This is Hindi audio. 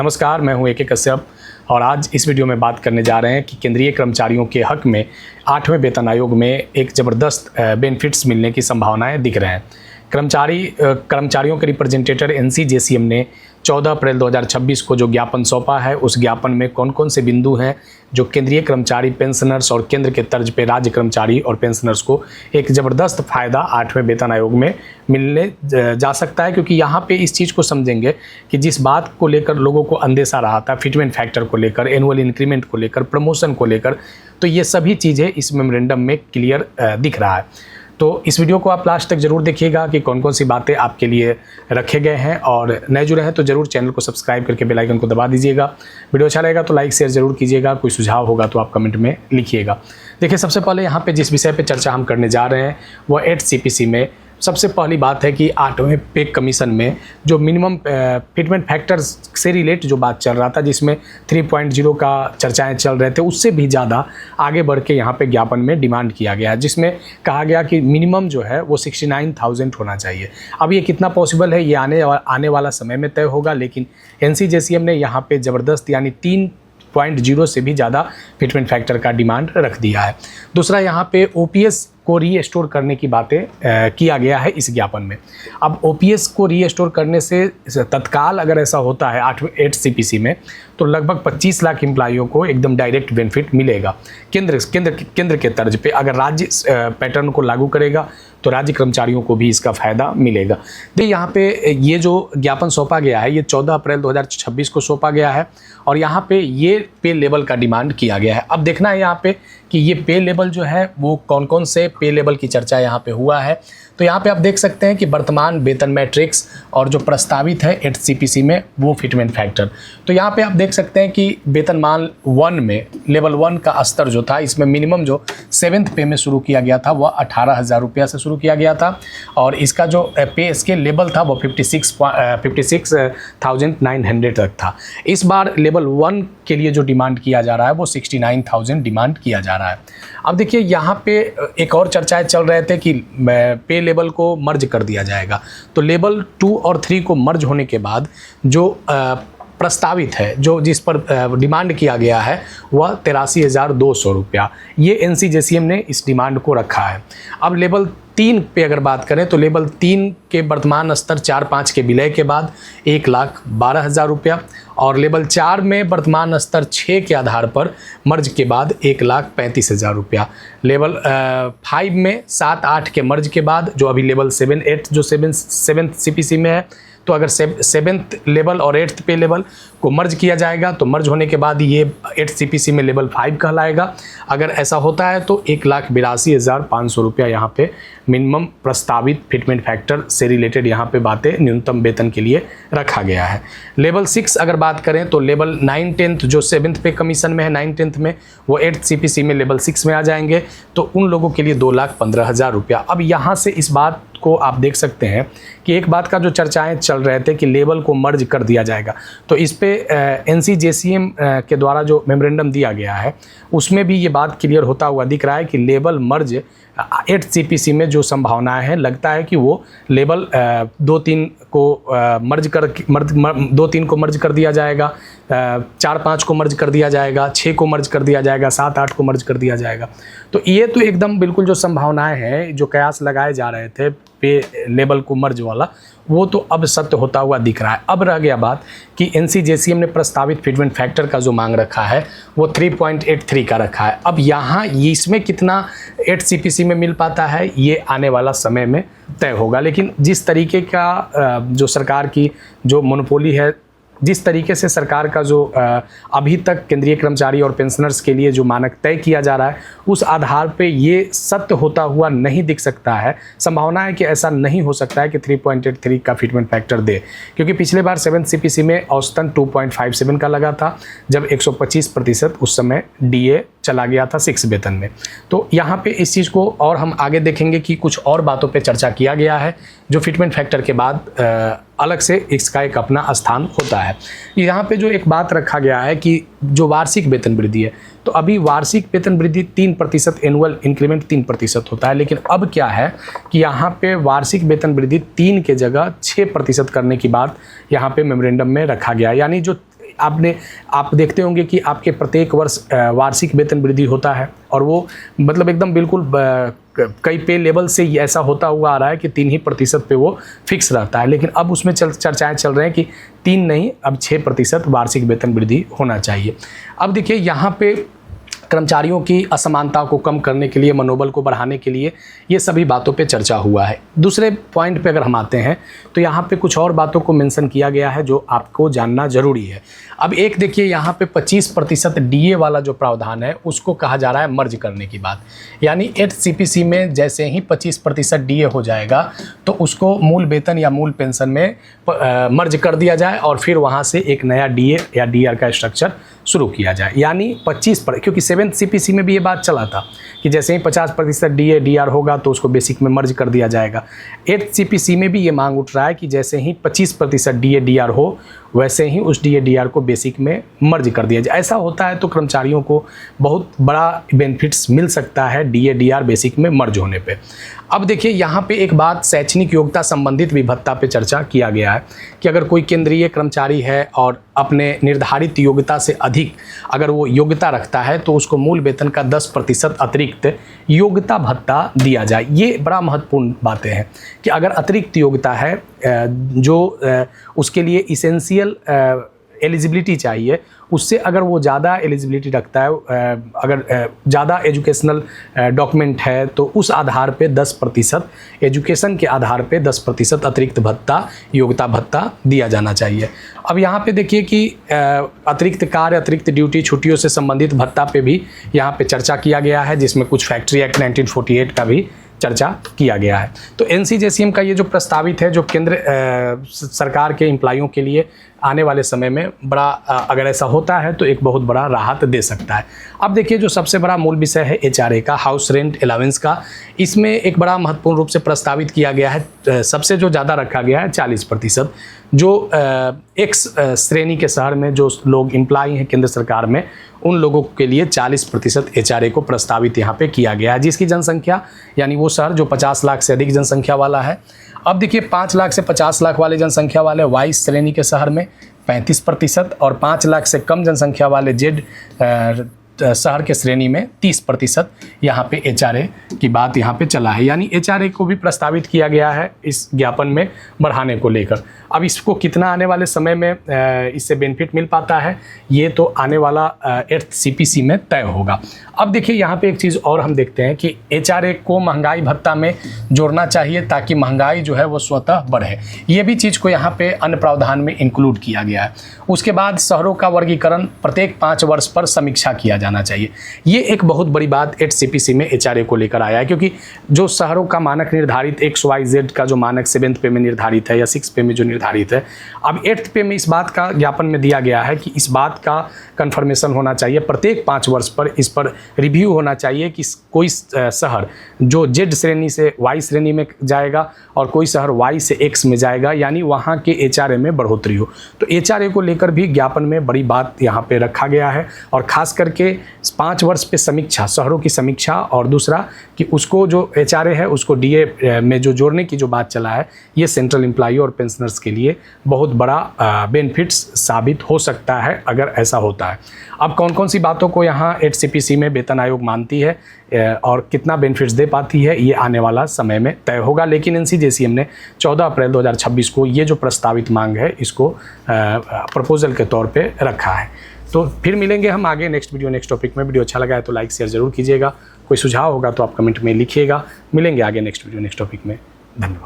नमस्कार, मैं हूं ए के कश्यप और आज इस वीडियो में बात करने जा रहे हैं कि केंद्रीय कर्मचारियों के हक में 8वें वेतन आयोग में एक ज़बरदस्त बेनिफिट्स मिलने की संभावनाएं दिख रहे हैं। कर्मचारियों के रिप्रेजेंटेटर NCJCM ने 14 अप्रैल 2026 को जो ज्ञापन सौंपा है, उस ज्ञापन में कौन कौन से बिंदु हैं जो केंद्रीय कर्मचारी पेंशनर्स और केंद्र के तर्ज पे राज्य कर्मचारी और पेंशनर्स को एक ज़बरदस्त फ़ायदा 8वें वेतन आयोग में मिलने जा सकता है। क्योंकि यहाँ पे इस चीज़ को समझेंगे कि जिस बात को लेकर लोगों को अंदेशा रहा था, फिटमेंट फैक्टर को लेकर, एनुअल इंक्रीमेंट को लेकर, प्रमोशन को लेकर, तो ये सभी चीज़ें इस मेमोरेंडम में क्लियर दिख रहा है। तो इस वीडियो को आप लास्ट तक ज़रूर देखिएगा कि कौन कौन सी बातें आपके लिए रखे गए हैं, और नए जुड़े हैं तो ज़रूर चैनल को सब्सक्राइब करके बेल आइकन को दबा दीजिएगा। वीडियो अच्छा रहेगा तो लाइक शेयर ज़रूर कीजिएगा। कोई सुझाव होगा तो आप कमेंट में लिखिएगा। देखिए, सबसे पहले यहाँ पे जिस विषय पे चर्चा हम करने जा रहे हैं वो 8 CPC में सबसे पहली बात है कि 8वें पे कमीशन में जो मिनिमम फिटमेंट फैक्टर्स से रिलेट जो बात चल रहा था, जिसमें 3.0 का चर्चाएं चल रहे थे, उससे भी ज़्यादा आगे बढ़ के यहाँ पे ज्ञापन में डिमांड किया गया है, जिसमें कहा गया कि मिनिमम जो है वो 69,000 होना चाहिए। अब ये कितना पॉसिबल है ये आने वाला समय में तय होगा, लेकिन NCJCM ने यहाँ पर ज़बरदस्त यानी 3.0 से भी ज़्यादा फिटमेंट फैक्टर का डिमांड रख दिया है। दूसरा, यहाँ पे OPS को रीस्टोर करने की बातें किया गया है इस ज्ञापन में। अब OPS को रीस्टोर करने से तत्काल अगर ऐसा होता है 8 CPC में, तो लगभग 25 लाख एम्प्लॉइयों को एकदम डायरेक्ट बेनिफिट मिलेगा केंद्र के तर्ज पे। अगर राज्य पैटर्न को लागू करेगा तो राज्य कर्मचारियों को भी इसका फ़ायदा मिलेगा। देखिए, यहाँ पे ये जो ज्ञापन सौंपा गया है ये 14 अप्रैल 2026 को सौंपा गया है, और यहाँ पे ये पे लेवल का डिमांड किया गया है। अब देखना है यहाँ पे कि ये पे लेवल जो है वो कौन कौन से पे लेवल की चर्चा यहाँ पे हुआ है। तो यहाँ पे आप देख सकते हैं कि वर्तमान वेतन मैट्रिक्स और जो प्रस्तावित है 8 CPC में वो फिटमेंट फैक्टर। तो यहाँ पे आप देख सकते हैं कि वेतनमान 1 में लेवल 1 का स्तर जो था, इसमें मिनिमम जो 7th पे में शुरू किया गया था वह 18,000 रुपया से शुरू किया गया था, और इसका जो पे स्केल लेवल था वो 56,900 तक था। इस बार लेवल 1 के लिए जो डिमांड किया जा रहा है वो 69,000 डिमांड किया जा रहा है। अब देखिए, यहाँ पे एक और चर्चाएं चल रहे थे कि पे लेवल को मर्ज कर दिया जाएगा। तो लेवल 2 और 3 को मर्ज होने के बाद जो प्रस्तावित है, जो जिस पर डिमांड किया गया है वह 83,200 रुपया, ये NCJCM ने इस डिमांड को रखा है। अब लेवल 3 पे अगर बात करें तो लेवल 3 के वर्तमान स्तर 4-5 के विलय के बाद 1,12,000 रुपया, और लेवल 4 में वर्तमान स्तर 6 के आधार पर मर्ज के बाद 1,35,000 रुपया। लेवल 5 में 7-8 के मर्ज के बाद जो अभी लेवल 7-8 जो 7th CPC में है, तो अगर 7th लेवल और 8th पे लेवल को मर्ज किया जाएगा तो मर्ज होने के बाद ये 8 CPC में लेवल 5 कहलाएगा। अगर ऐसा होता है तो 1,82,500 रुपया यहाँ पे मिनिमम प्रस्तावित फिटमेंट फैक्टर से रिलेटेड यहाँ पे बातें न्यूनतम वेतन के लिए रखा गया है। लेवल 6 अगर बात करें तो लेवल 9-10 जो 7th पे कमीशन में है 9-10 में, वो 8 CPC में लेवल 6 में आ जाएंगे, तो उन लोगों के लिए 2,15,000 रुपया। अब यहाँ से इस बात को आप देख सकते हैं कि एक बात का जो चर्चाएं चल रहे थे कि लेवल को मर्ज कर दिया जाएगा, तो इस पे NCJCM के द्वारा जो मेमोरेंडम दिया गया है उसमें भी ये बात क्लियर होता हुआ दिख रहा है कि लेवल मर्ज 8 CPC में जो संभावनाएं हैं, लगता है कि वो लेवल 2-3 को मर्ज कर 2-3 को मर्ज कर दिया जाएगा, 4-5 को मर्ज कर दिया जाएगा, 6 को मर्ज कर दिया जाएगा, 7-8 को मर्ज कर दिया जाएगा। तो ये तो एकदम बिल्कुल जो संभावनाएं हैं, जो कयास लगाए जा रहे थे पे लेवल को मर्ज वाला, वो तो अब सत्य होता हुआ दिख रहा है। अब रह गया बात कि NCJCM ने प्रस्तावित फिटमेंट फैक्टर का जो मांग रखा है वो 3.83 का रखा है। अब यहाँ इसमें कितना 8 CPC में मिल पाता है ये आने वाला समय में तय होगा। लेकिन जिस तरीके का जो सरकार की जो मोनोपोली है, जिस तरीके से सरकार का जो अभी तक केंद्रीय कर्मचारी और पेंशनर्स के लिए जो मानक तय किया जा रहा है, उस आधार पे ये सत्य होता हुआ नहीं दिख सकता है। संभावना है कि ऐसा नहीं हो सकता है कि 3.83 का फिटमेंट फैक्टर दे, क्योंकि पिछले बार 7th CPC में औसतन 2.57 का लगा था, जब 125% उस समय DA चला गया था 6 वेतन में। तो यहाँ पे इस चीज़ को और हम आगे देखेंगे कि कुछ और बातों पे चर्चा किया गया है जो फिटमेंट फैक्टर के बाद अलग से इसका एक अपना स्थान होता है। यहाँ पे जो एक बात रखा गया है कि जो वार्षिक वेतन वृद्धि है, तो अभी वार्षिक वेतन वृद्धि 3%, एनुअल इंक्रीमेंट 3% होता है, लेकिन अब क्या है कि यहाँ पे वार्षिक वेतन वृद्धि 3 के जगह 6% करने की बात यहाँ पे मेमोरेंडम में रखा गया है। यानी जो आप देखते होंगे कि आपके प्रत्येक वर्ष वार्षिक वेतन वृद्धि होता है, और वो मतलब एकदम बिल्कुल कई पे लेवल से ऐसा होता हुआ आ रहा है कि 3% पे वो फिक्स रहता है, लेकिन अब उसमें चर्चाएं चल रहे हैं कि 3 नहीं, अब 6% वार्षिक वेतन वृद्धि होना चाहिए। अब देखिए यहाँ पे कर्मचारियों की असमानता को कम करने के लिए, मनोबल को बढ़ाने के लिए ये सभी बातों पे चर्चा हुआ है। दूसरे पॉइंट पे अगर हम आते हैं तो यहाँ पे कुछ और बातों को मेंशन किया गया है जो आपको जानना ज़रूरी है। अब एक देखिए यहाँ पे 25% डीए वाला जो प्रावधान है उसको कहा जा रहा है मर्ज करने की बात, यानी 8 सीपीसी में जैसे ही 25% डीए हो जाएगा तो उसको मूल वेतन या मूल पेंशन में मर्ज कर दिया जाए और फिर वहाँ से एक नया डीए या डीआर का स्ट्रक्चर शुरू किया जाए। यानी 25%, क्योंकि 7th सीपीसी में भी ये बात चला था कि जैसे ही 50% डीए डीआर होगा तो उसको बेसिक में मर्ज कर दिया जाएगा। 8th सीपीसी में भी ये मांग उठ रहा है कि जैसे ही 25% डीए डीआर हो वैसे ही उस डीए डीआर को बेसिक में मर्ज कर दिया जाए। ऐसा होता है तो कर्मचारियों को बहुत बड़ा बेनिफिट्स मिल सकता है डीए डीआर बेसिक में मर्ज होने पे। अब देखिए यहाँ पे एक बात शैक्षणिक योग्यता संबंधित भी भत्ता पे चर्चा किया गया है कि अगर कोई केंद्रीय कर्मचारी है और अपने निर्धारित योग्यता से अधिक अगर वो योग्यता रखता है तो उसको मूल वेतन का 10% अतिरिक्त योग्यता भत्ता दिया जाए। ये बड़ा महत्वपूर्ण बातें हैं कि अगर अतिरिक्त योग्यता है जो उसके लिए इसेंशियल एलिजिबिलिटी चाहिए, उससे अगर वो ज़्यादा एलिजिबिलिटी रखता है, अगर ज़्यादा एजुकेशनल डॉक्यूमेंट है तो उस आधार पे 10%, एजुकेशन के आधार पे 10% अतिरिक्त भत्ता, योग्यता भत्ता दिया जाना चाहिए। अब यहाँ पे देखिए कि अतिरिक्त कार्य, अतिरिक्त ड्यूटी, छुट्टियों से संबंधित भत्ता पे भी यहाँ पे चर्चा किया गया है, जिसमें कुछ फैक्ट्री एक्ट 1948 का भी चर्चा किया गया है। तो एनसीजेसीएम का ये जो प्रस्तावित है जो केंद्र सरकार के एम्प्लॉइयों के लिए आने वाले समय में बड़ा अगर ऐसा होता है तो एक बहुत बड़ा राहत दे सकता है। अब देखिए जो सबसे बड़ा मूल विषय है एचआरए का, हाउस रेंट अलाउंस का, इसमें एक बड़ा महत्वपूर्ण रूप से प्रस्तावित किया गया है। सबसे जो ज़्यादा रखा गया है 40%, जो एक्स श्रेणी के शहर में जो लोग एम्प्लॉई हैं केंद्र सरकार में उन लोगों के लिए 40% एचआरए को प्रस्तावित यहाँ पे किया गया है, जिसकी जनसंख्या यानी वो शहर जो 50 लाख से अधिक जनसंख्या वाला है। अब देखिए 5 लाख से 50 लाख वाले जनसंख्या वाले वाई श्रेणी के शहर में 35% और 5 लाख से कम जनसंख्या वाले जेड शहर के श्रेणी में 30% यहाँ पे एचआरए की बात यहाँ पे चला है। यानी एचआरए को भी प्रस्तावित किया गया है इस ज्ञापन में बढ़ाने को लेकर। अब इसको कितना आने वाले समय में इससे बेनिफिट मिल पाता है ये तो आने वाला 8th सीपीसी में तय होगा। अब देखिए यहाँ पे एक चीज़ और हम देखते हैं कि एचआरए को महंगाई भत्ता में जोड़ना चाहिए ताकि महंगाई जो है वो स्वतः बढ़े। ये भी चीज़ को यहाँ पे अन्य प्रावधान में इंक्लूड किया गया है। उसके बाद शहरों का वर्गीकरण प्रत्येक 5 वर्ष पर समीक्षा किया जाना चाहिए। ये एक बहुत बड़ी बात 8th सीपीसी में एचआरए को लेकर आया है, क्योंकि जो शहरों का मानक निर्धारित XYZ का जो मानक 7th पे में निर्धारित है या 6th पे में जो निर्धारित है, अब 8th पे में इस बात का ज्ञापन में दिया गया है कि इस बात का कन्फर्मेशन होना चाहिए प्रत्येक 5 वर्ष पर, इस पर रिव्यू होना चाहिए कि कोई शहर जो जेड श्रेणी से वाई श्रेणी में जाएगा और कोई शहर वाई से एक्स में जाएगा, यानी वहाँ के एचआरए में बढ़ोतरी हो। तो एचआरए को लेकर भी ज्ञापन में बड़ी बात यहाँ पे रखा गया है, और ख़ास करके 5 वर्ष पे समीक्षा, शहरों की समीक्षा, और दूसरा कि उसको जो एचआरए है उसको डीए में जो जोड़ने की जो बात चला है, ये सेंट्रल एम्प्लॉई और पेंशनर्स के लिए बहुत बड़ा बेनिफिट्स साबित हो सकता है अगर ऐसा होता है। अब कौन कौन सी बातों को यहाँ 8th सीपीसी में वेतन आयोग मानती है और कितना बेनिफिट्स दे पाती है ये आने वाला समय में तय होगा। लेकिन एनसीजेसीएम ने 14 अप्रैल 2026 को ये जो प्रस्तावित मांग है इसको प्रपोजल के तौर पे रखा है। तो फिर मिलेंगे हम आगे नेक्स्ट वीडियो नेक्स्ट टॉपिक में। वीडियो अच्छा लगा है तो लाइक शेयर जरूर कीजिएगा, कोई सुझाव होगा तो आप कमेंट में लिखिएगा। मिलेंगे आगे नेक्स्ट वीडियो नेक्स्ट टॉपिक में। धन्यवाद।